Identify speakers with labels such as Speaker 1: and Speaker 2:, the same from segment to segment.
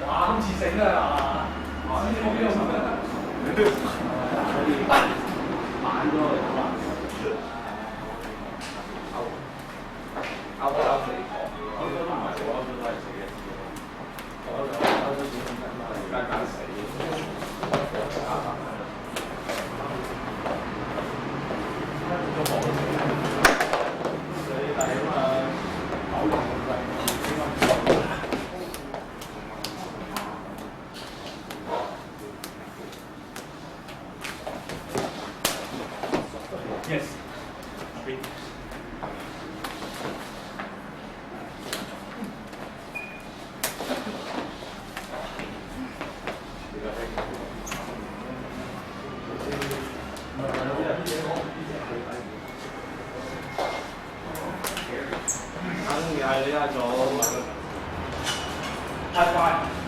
Speaker 1: 哇，咁似醒啊！知冇用啊！慢咗嚟好嘛？歐洲地方，歐洲都唔係做歐洲都係死嘅，歐洲點間死。Yes.你係做太快，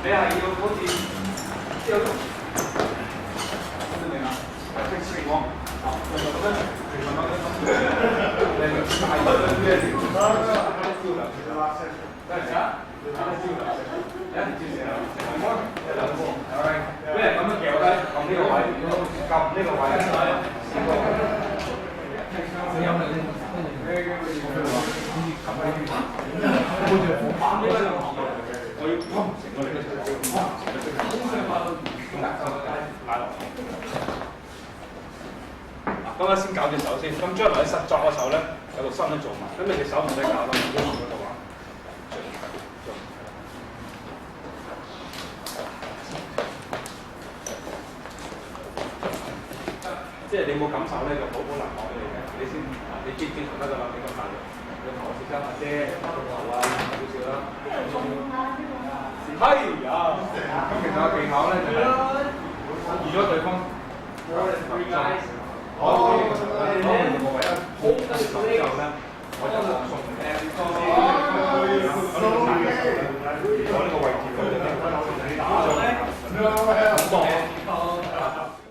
Speaker 1: 你係要好似即係明啊？即係講咁樣，你大咗咩料？真係啊！咩咁樣掉低，撳呢個位，撳呢個位，我要砰成個力一齊砰，咁啊先搞隻手先，咁將來喺實作嘅時候咧，有個心都做埋，咁你隻手唔使搞啦，如果唔嗰度話，即係你冇感受咧，就好難講俾你嘅，你先你經常得㗎啦，你咁大力，你頭先生阿姐頭啊少少啦，係啊，咁其實個技巧咧就係預咗對方。我哋個位咧，好得手之後咧，我就送